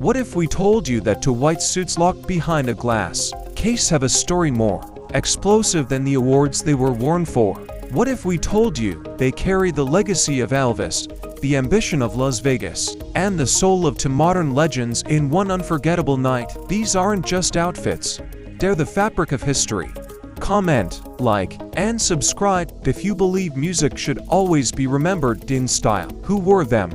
What if we told you that two white suits locked behind a glass case have a story more explosive than the awards they were worn for? What if we told you they carry the legacy of Elvis, the ambition of Las Vegas, and the soul of two modern legends in one unforgettable night? These aren't just outfits, they're the fabric of history. Comment, like, and subscribe if you believe music should always be remembered in style. Who were them?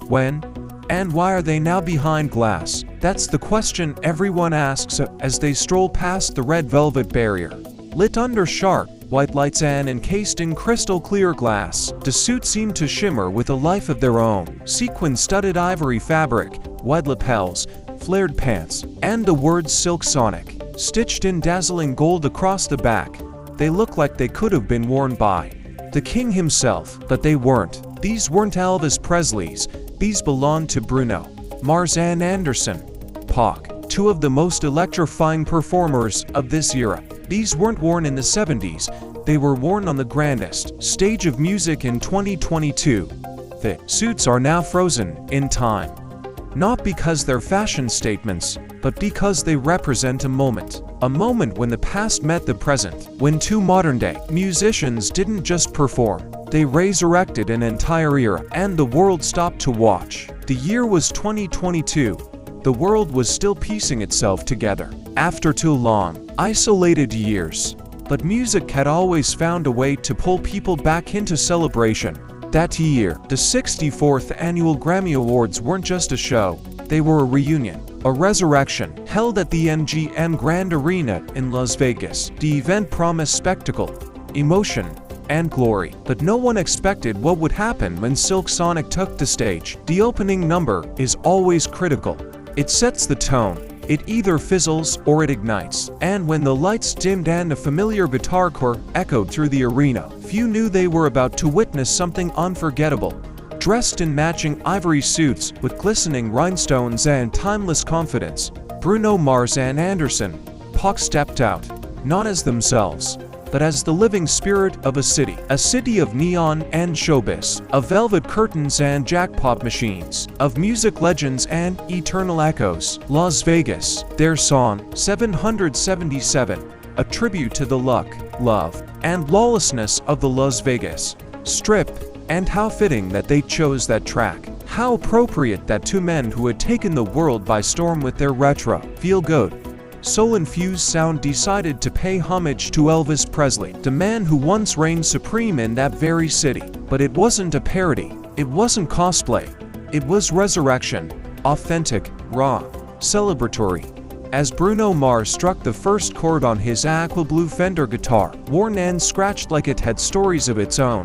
When? And why are they now behind glass? That's the question everyone asks as they stroll past the red velvet barrier. Lit under sharp, white lights and encased in crystal clear glass, the suits seem to shimmer with a life of their own. Sequin-studded ivory fabric, wide lapels, flared pants, and the words Silk Sonic stitched in dazzling gold across the back. They look like they could have been worn by the king himself, but they weren't. These weren't Elvis Presley's. These belonged to Bruno, Mars and Anderson, Paak, two of the most electrifying performers of this era. These weren't worn in the 70s, they were worn on the grandest stage of music in 2022. The suits are now frozen in time. Not because they're fashion statements, but because they represent a moment when the past met the present, when two modern-day musicians didn't just perform, they resurrected an entire era, and the world stopped to watch. The year was 2022. The world was still piecing itself together after 2 long, isolated years. But music had always found a way to pull people back into celebration. That year, the 64th Annual Grammy Awards weren't just a show, they were a reunion, a resurrection, held at the MGM Grand Arena in Las Vegas. The event promised spectacle, emotion, and glory, but no one expected what would happen when Silk Sonic took the stage. The opening number is always critical. It sets the tone. It either fizzles or it ignites. And when the lights dimmed and a familiar guitar chord echoed through the arena, few knew they were about to witness something unforgettable. Dressed in matching ivory suits with glistening rhinestones and timeless confidence, Bruno Mars and Anderson, Paak stepped out, not as themselves, but as the living spirit of a city of neon and showbiz, of velvet curtains and jackpot machines, of music legends and eternal echoes. Las Vegas, their song, 777, a tribute to the luck, love, and lawlessness of the Las Vegas Strip, and how fitting that they chose that track. How appropriate that two men who had taken the world by storm with their retro, feel-good, soul-infused sound decided to pay homage to Elvis Presley, the man who once reigned supreme in that very city. But it wasn't a parody, it wasn't cosplay, it was resurrection, authentic, raw, celebratory. As Bruno Mars struck the first chord on his aqua blue Fender guitar, worn and scratched like it had stories of its own,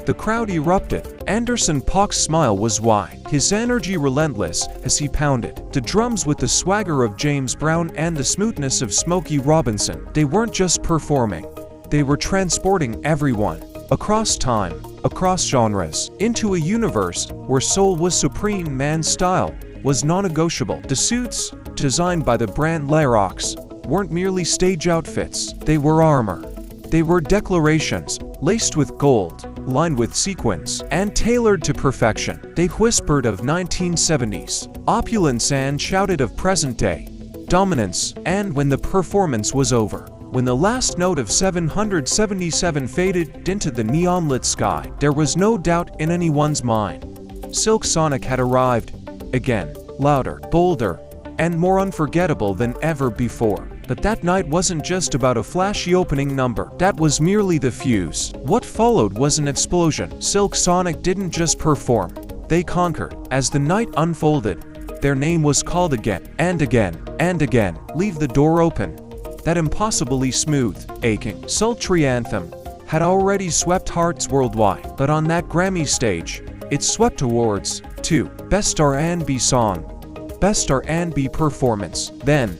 the crowd erupted. Anderson Paak's smile was wide, his energy relentless as he pounded the drums with the swagger of James Brown and the smoothness of Smokey Robinson. They weren't just performing, they were transporting everyone, across time, across genres, into a universe where soul was supreme and style was non-negotiable. The suits, designed by the brand Larox, weren't merely stage outfits, they were armor. They were declarations, laced with gold, lined with sequins, and tailored to perfection. They whispered of 1970s opulence and shouted of present-day dominance. And when the performance was over, when the last note of 777 faded into the neon-lit sky, there was no doubt in anyone's mind. Silk Sonic had arrived, again, louder, bolder, and more unforgettable than ever before. But that night wasn't just about a flashy opening number. That was merely the fuse. What followed was an explosion. Silk Sonic didn't just perform, they conquered. As the night unfolded, their name was called again, and again, and again. Leave the door open. That impossibly smooth, aching, sultry anthem had already swept hearts worldwide. But on that Grammy stage, it swept awards, too. Best R&B Song, Best R&B Performance. Then,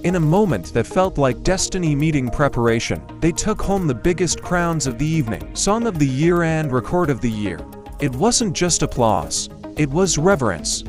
in a moment that felt like destiny meeting preparation, they took home the biggest crowns of the evening, Song of the Year and Record of the Year. It wasn't just applause, it was reverence.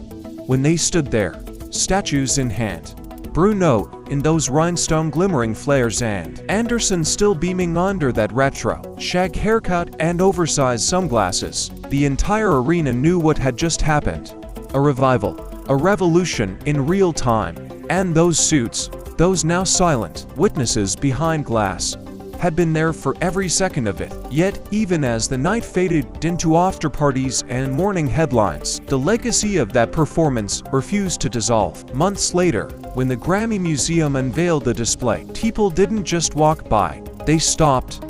When they stood there, statues in hand, Bruno in those rhinestone glimmering flares and Anderson still beaming under that retro shag haircut and oversized sunglasses, the entire arena knew what had just happened. A revival. a revolution in real time. And those suits, those now silent witnesses behind glass, had been there for every second of it. Yet, even as the night faded into after-parties and morning headlines, the legacy of that performance refused to dissolve. Months later, when the Grammy Museum unveiled the display, people didn't just walk by. They stopped,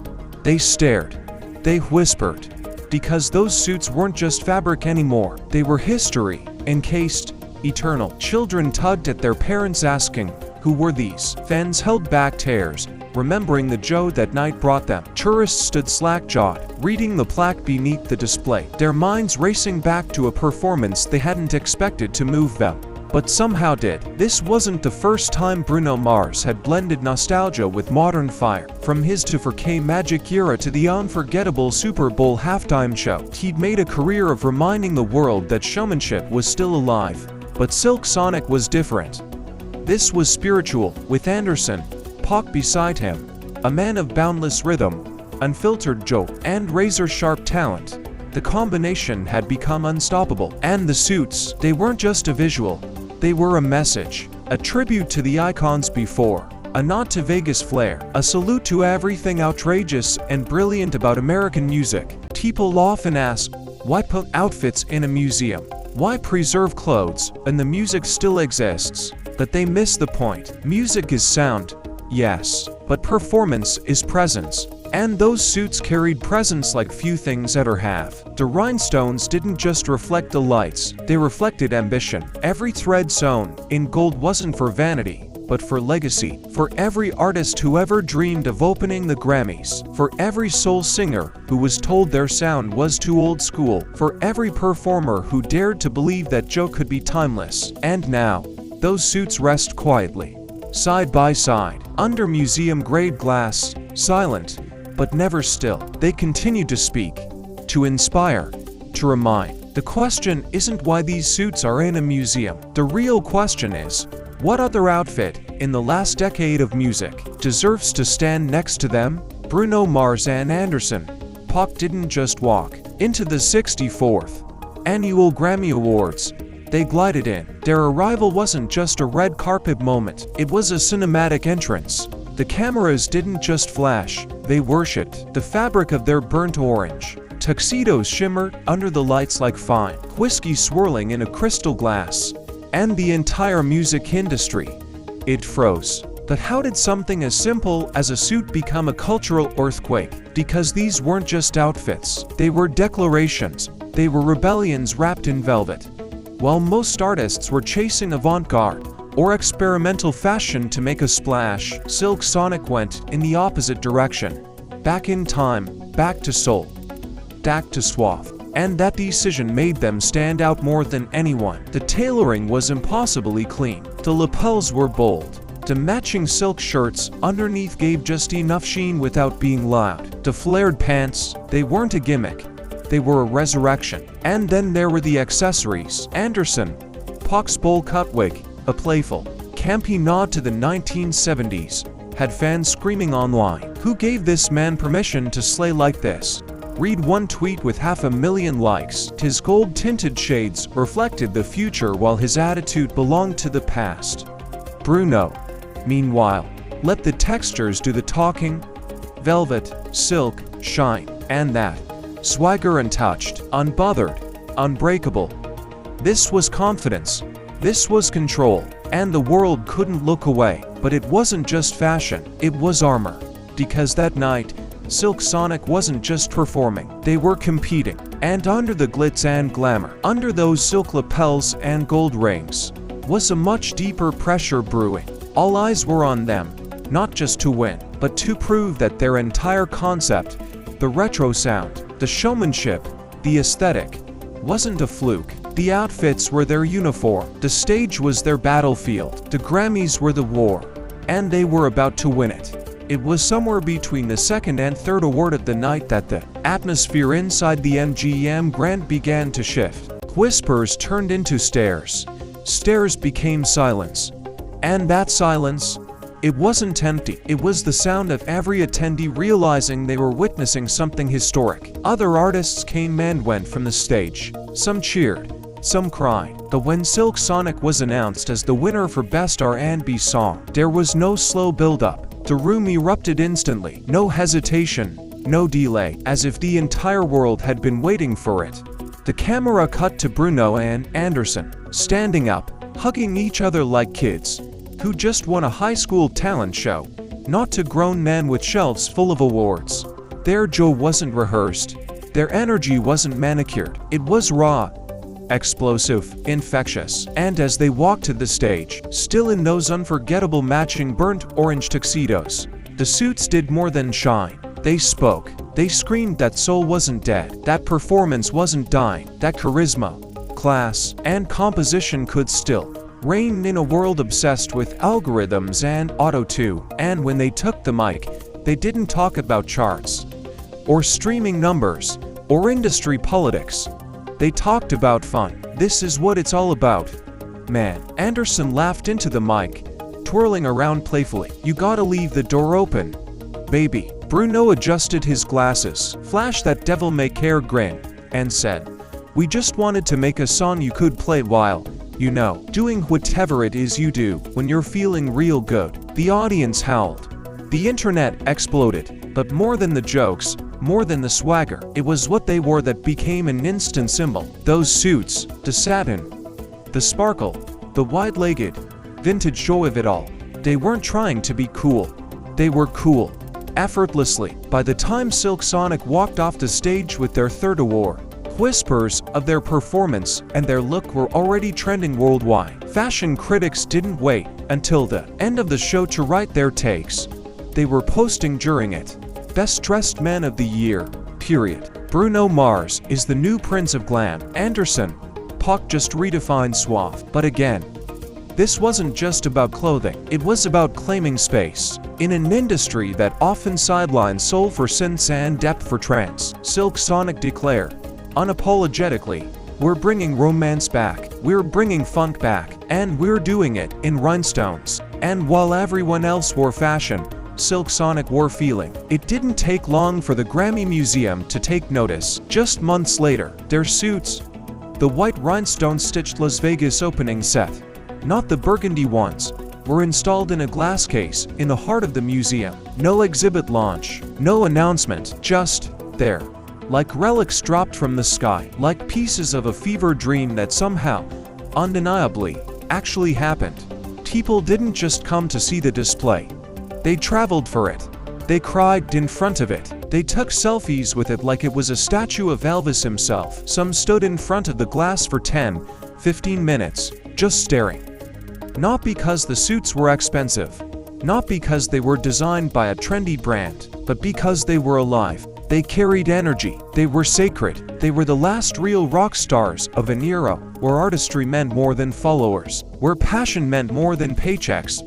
they stared, they whispered. Because those suits weren't just fabric anymore. They were history, encased, eternal. Children tugged at their parents asking, "Who were these?" Fans held back tears, remembering the joy that night brought them. Tourists stood slack-jawed, reading the plaque beneath the display, their minds racing back to a performance they hadn't expected to move them, but somehow did. This wasn't the first time Bruno Mars had blended nostalgia with modern fire. From his 2 Magic era to the unforgettable Super Bowl halftime show, he'd made a career of reminding the world that showmanship was still alive. But Silk Sonic was different. This was spiritual, with Anderson, Paak beside him, a man of boundless rhythm, unfiltered joke, and razor-sharp talent. The combination had become unstoppable. And the suits, they weren't just a visual, they were a message, a tribute to the icons before, a nod to Vegas flair, a salute to everything outrageous and brilliant about American music. People often ask, why put outfits in a museum? Why preserve clothes when the music still exists? But they miss the point. Music is sound, yes, but performance is presence. And those suits carried presence like few things ever have. The rhinestones didn't just reflect the lights, they reflected ambition. Every thread sewn in gold wasn't for vanity, but for legacy. For every artist who ever dreamed of opening the Grammys. For every soul singer who was told their sound was too old school. For every performer who dared to believe that Joe could be timeless. And now, those suits rest quietly, side by side, under museum-grade glass, silent, but never still. They continue to speak, to inspire, to remind. The question isn't why these suits are in a museum. The real question is, what other outfit, in the last decade of music, deserves to stand next to them? Bruno Mars and Anderson, Paak didn't just walk into the 64th Annual Grammy Awards. They glided in. Their arrival wasn't just a red carpet moment, it was a cinematic entrance. The cameras didn't just flash, they worshipped. The fabric of their burnt orange tuxedos shimmered under the lights like fine whiskey swirling in a crystal glass. And the entire music industry, it froze. But how did something as simple as a suit become a cultural earthquake? Because these weren't just outfits, they were declarations, they were rebellions wrapped in velvet. While most artists were chasing avant-garde or experimental fashion to make a splash, Silk Sonic went in the opposite direction. Back in time, back to soul, back to suave. And that decision made them stand out more than anyone. The tailoring was impossibly clean. The lapels were bold. The matching silk shirts underneath gave just enough sheen without being loud. The flared pants, they weren't a gimmick. They were a resurrection. And then there were the accessories. Anderson, Paak's bowl-cut wig, a playful, campy nod to the 1970s, had fans screaming online. Who gave this man permission to slay like this? Read one tweet with 500,000 likes. His gold-tinted shades reflected the future while his attitude belonged to the past. Bruno, meanwhile, let the textures do the talking. Velvet, silk, shine, and that swagger untouched, unbothered, unbreakable. This was confidence. This was control. And the world couldn't look away. But it wasn't just fashion, it was armor. Because that night, Silk Sonic wasn't just performing, they were competing. And under the glitz and glamour, under those silk lapels and gold rings, was a much deeper pressure brewing. All eyes were on them, not just to win, but to prove that their entire concept, the retro sound, the showmanship, the aesthetic, wasn't a fluke. The outfits were their uniform, the stage was their battlefield, the Grammys were the war, and they were about to win it. It was somewhere between the second and third award of the night that the atmosphere inside the MGM Grand began to shift. Whispers turned into stares. Stares became silence. And that silence, it wasn't empty. It was the sound of every attendee realizing they were witnessing something historic. Other artists came and went from the stage. Some cheered, some cried. But when Silk Sonic was announced as the winner for Best R&B Song, there was no slow build-up. The room erupted instantly. No hesitation, no delay, as if the entire world had been waiting for it. The camera cut to Bruno and Anderson, standing up, hugging each other like kids who just won a high school talent show, not to grown men with shelves full of awards. Their joy wasn't rehearsed. Their energy wasn't manicured. It was raw, explosive, infectious. And as they walked to the stage, still in those unforgettable matching burnt orange tuxedos, the suits did more than shine. They spoke. They screamed that soul wasn't dead, that performance wasn't dying, that charisma, class, and composition could still reign in a world obsessed with algorithms and auto-tune. And when they took the mic, they didn't talk about charts, or streaming numbers, or industry politics. They talked about fun. This is what it's all about, man. Anderson laughed into the mic, twirling around playfully. You gotta leave the door open, baby. Bruno adjusted his glasses, flashed that devil-may-care grin, and said, we just wanted to make a song you could play while, you know, doing whatever it is you do when you're feeling real good. The audience howled. The internet exploded. But more than the jokes, more than the swagger, it was what they wore that became an instant symbol. Those suits, the satin, the sparkle, the wide-legged, vintage joy of it all. They weren't trying to be cool. They were cool. Effortlessly. By the time Silk Sonic walked off the stage with their third award, whispers of their performance and their look were already trending worldwide. Fashion critics didn't wait until the end of the show to write their takes. They were posting during it. Best Dressed Man of the Year, period. Bruno Mars is the new Prince of Glam. Anderson, Paak just redefined suave. But again, this wasn't just about clothing. It was about claiming space. In an industry that often sidelines soul for synths and depth for trance, Silk Sonic declared, unapologetically, we're bringing romance back, we're bringing funk back, and we're doing it in rhinestones. And while everyone else wore fashion, Silk Sonic wore feeling. It didn't take long for the Grammy Museum to take notice. Just months later, their suits, the white rhinestone-stitched Las Vegas opening set, not the burgundy ones, were installed in a glass case in the heart of the museum. No exhibit launch, no announcement, just there. Like relics dropped from the sky, like pieces of a fever dream that somehow, undeniably, actually happened. People didn't just come to see the display. They traveled for it. They cried in front of it. They took selfies with it like it was a statue of Elvis himself. Some stood in front of the glass for 10, 15 minutes, just staring. Not because the suits were expensive, not because they were designed by a trendy brand, but because they were alive. They carried energy. They were sacred. They were the last real rock stars of an era where artistry meant more than followers, where passion meant more than paychecks.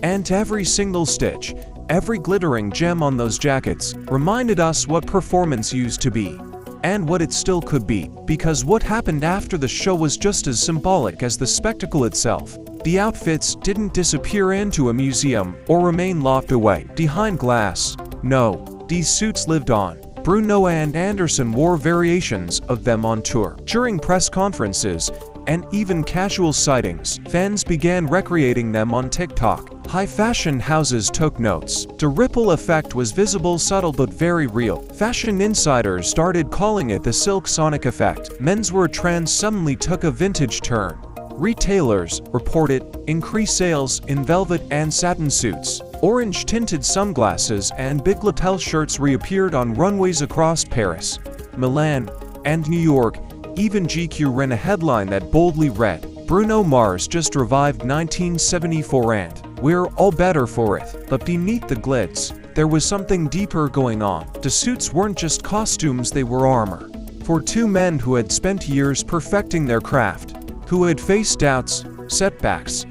And every single stitch, every glittering gem on those jackets reminded us what performance used to be, and what it still could be, because what happened after the show was just as symbolic as the spectacle itself. The outfits didn't disappear into a museum or remain locked away behind glass. No, these suits lived on. Bruno and Anderson wore variations of them on tour. During press conferences and even casual sightings, fans began recreating them on TikTok. High fashion houses took notes. The ripple effect was visible, subtle, but very real. Fashion insiders started calling it the Silk Sonic effect. Menswear trends suddenly took a vintage turn. Retailers reported increased sales in velvet and satin suits. Orange-tinted sunglasses and big lapel shirts reappeared on runways across Paris, Milan, and New York. Even GQ ran a headline that boldly read, Bruno Mars just revived 1974 and we're all better for it. But beneath the glitz, there was something deeper going on. The suits weren't just costumes, they were armor. For two men who had spent years perfecting their craft, who had faced doubts, setbacks,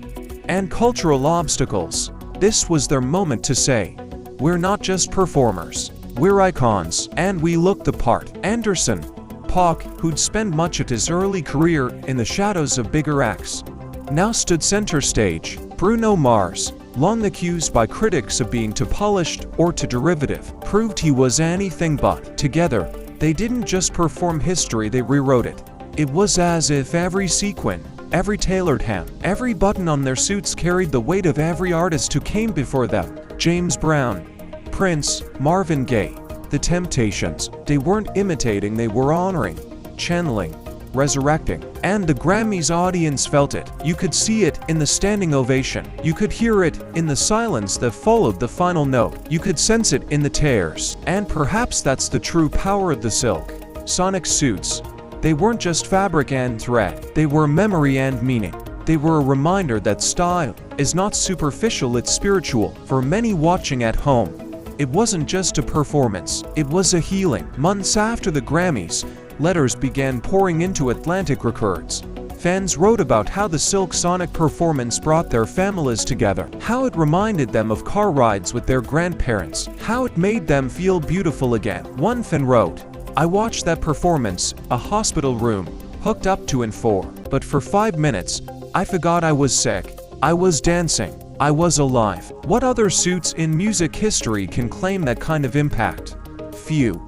and cultural obstacles, this was their moment to say, we're not just performers, we're icons, and we look the part. Anderson, Paak, who'd spent much of his early career in the shadows of bigger acts, now stood center stage. Bruno Mars, long accused by critics of being too polished or too derivative, proved he was anything but. Together, they didn't just perform history, they rewrote it. It was as if every sequin, every tailored hem, every button on their suits carried the weight of every artist who came before them. James Brown, Prince, Marvin Gaye, The Temptations. They weren't imitating, they were honoring, channeling, resurrecting. And the Grammys audience felt it. You could see it in the standing ovation. You could hear it in the silence that followed the final note. You could sense it in the tears. And perhaps that's the true power of the Silk Sonic suits. They weren't just fabric and thread. They were memory and meaning. They were a reminder that style is not superficial, it's spiritual. For many watching at home, it wasn't just a performance, it was a healing. Months after the Grammys, letters began pouring into Atlantic Records. Fans wrote about how the Silk Sonic performance brought their families together, how it reminded them of car rides with their grandparents, how it made them feel beautiful again. One fan wrote, "I watched that performance, a hospital room, hooked up to and for. But for 5 minutes, I forgot I was sick. I was dancing. I was alive." What other suits in music history can claim that kind of impact? Few,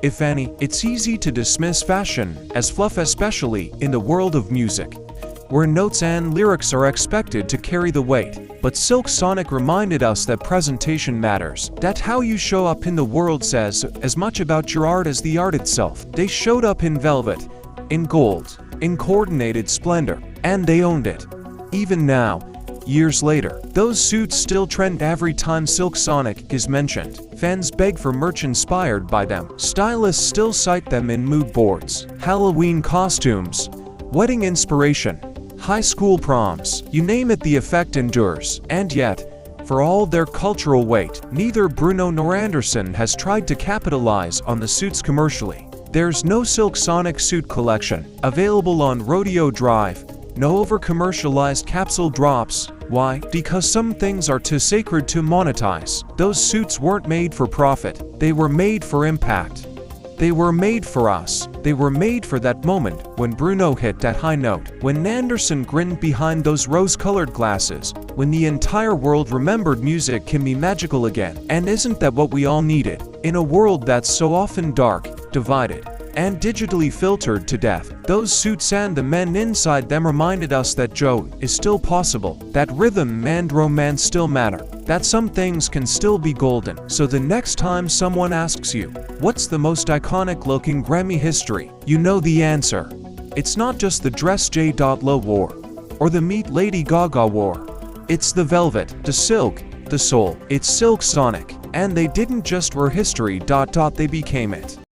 if any. It's easy to dismiss fashion as fluff, especially in the world of music, where notes and lyrics are expected to carry the weight. But Silk Sonic reminded us that presentation matters, that how you show up in the world says as much about your art as the art itself. They showed up in velvet, in gold, in coordinated splendor, and they owned it. Even now, years later, those suits still trend every time Silk Sonic is mentioned. Fans beg for merch inspired by them. Stylists still cite them in mood boards, Halloween costumes, wedding inspiration, high school proms. You name it, the effect endures. And yet, for all their cultural weight, neither Bruno nor Anderson has tried to capitalize on the suits commercially. There's no Silk Sonic suit collection available on Rodeo Drive, no over-commercialized capsule drops. Why? Because some things are too sacred to monetize. Those suits weren't made for profit. They were made for impact. They were made for us. They were made for that moment when Bruno hit that high note, when Anderson grinned behind those rose-colored glasses, when the entire world remembered music can be magical again. And isn't that what we all needed? In a world that's so often dark, divided, and digitally filtered to death, those suits and the men inside them reminded us that joy is still possible, that rhythm and romance still matter, that some things can still be golden. So the next time someone asks you, what's the most iconic look in Grammy history, you know the answer. It's not just the dress J. Lo wore, or the meat Lady Gaga wore. It's the velvet, the silk, the soul. It's Silk Sonic. And they didn't just wear history, they became it.